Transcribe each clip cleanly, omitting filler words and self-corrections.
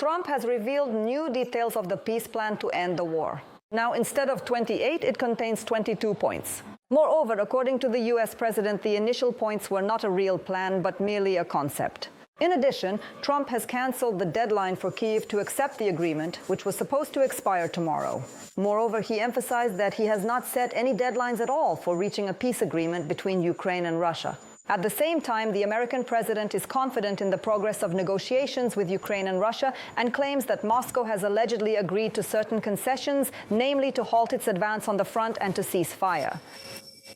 Trump has revealed new details of the peace plan to end the war. Now, instead of 28, it contains 22 points. Moreover, according to the US president, the initial points were not a real plan, but merely a concept. In addition, Trump has canceled the deadline for Kyiv to accept the agreement, which was supposed to expire tomorrow. Moreover, he emphasized that he has not set any deadlines at all for reaching a peace agreement between Ukraine and Russia. At the same time, the American president is confident in the progress of negotiations with Ukraine and Russia and claims that Moscow has allegedly agreed to certain concessions, namely to halt its advance on the front and to cease fire.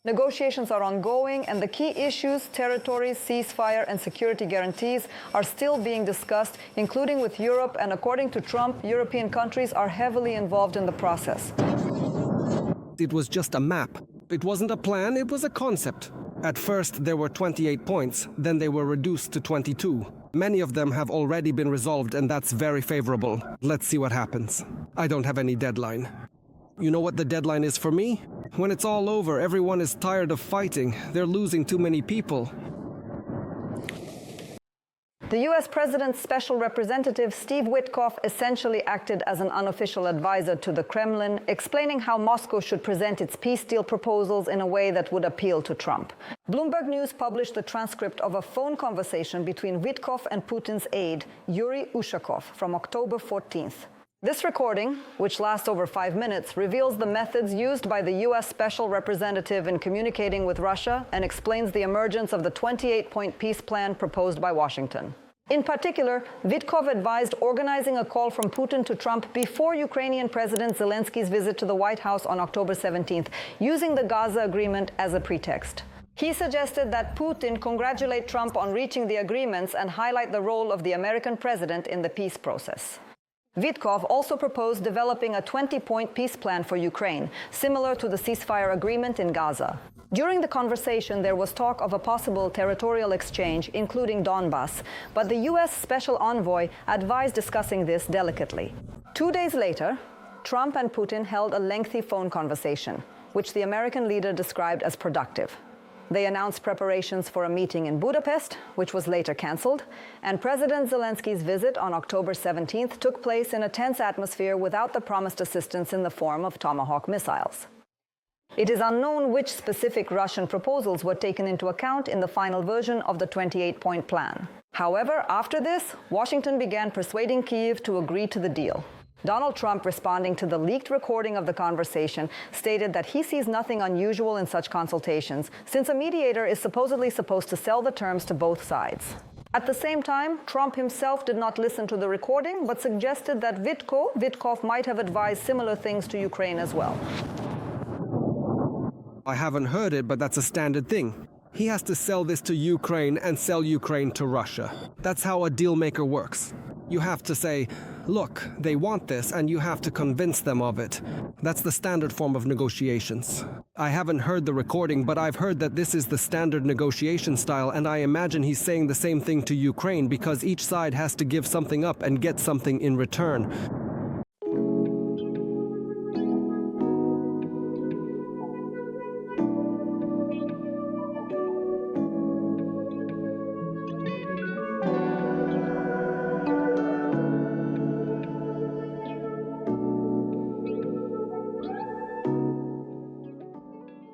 Negotiations are ongoing, and the key issues, territories, ceasefire, and security guarantees are still being discussed, including with Europe, and according to Trump, European countries are heavily involved in the process. It was just a map. It wasn't a plan, it was a concept. At first, there were 28 points, then they were reduced to 22. Many of them have already been resolved, and that's very favorable. Let's see what happens. I don't have any deadline. You know what the deadline is for me? When it's all over, everyone is tired of fighting. They're losing too many people. The US President's special representative, Steve Witkoff, essentially acted as an unofficial advisor to the Kremlin, explaining how Moscow should present its peace deal proposals in a way that would appeal to Trump. Bloomberg News published the transcript of a phone conversation between Witkoff and Putin's aide, Yuri Ushakov, from October 14th. This recording, which lasts over 5 minutes, reveals the methods used by the US Special Representative in communicating with Russia and explains the emergence of the 28-point peace plan proposed by Washington. In particular, Witkoff advised organizing a call from Putin to Trump before Ukrainian President Zelensky's visit to the White House on October 17th, using the Gaza agreement as a pretext. He suggested that Putin congratulate Trump on reaching the agreements and highlight the role of the American president in the peace process. Witkoff also proposed developing a 20-point peace plan for Ukraine, similar to the ceasefire agreement in Gaza. During the conversation, there was talk of a possible territorial exchange, including Donbas, but the U.S. Special Envoy advised discussing this delicately. 2 days later, Trump and Putin held a lengthy phone conversation, which the American leader described as productive. They announced preparations for a meeting in Budapest, which was later cancelled, and President Zelensky's visit on October 17th took place in a tense atmosphere without the promised assistance in the form of Tomahawk missiles. It is unknown which specific Russian proposals were taken into account in the final version of the 28-point plan. However, after this, Washington began persuading Kyiv to agree to the deal. Donald Trump, responding to the leaked recording of the conversation, stated that he sees nothing unusual in such consultations, since a mediator is supposedly supposed to sell the terms to both sides. At the same time, Trump himself did not listen to the recording, but suggested that Witkoff might have advised similar things to Ukraine as well. I haven't heard it, but that's a standard thing. He has to sell this to Ukraine and sell Ukraine to Russia. That's how a deal maker works. You have to say, look, they want this, and you have to convince them of it. That's the standard form of negotiations. I haven't heard the recording, but I've heard that this is the standard negotiation style, and I imagine he's saying the same thing to Ukraine because each side has to give something up and get something in return.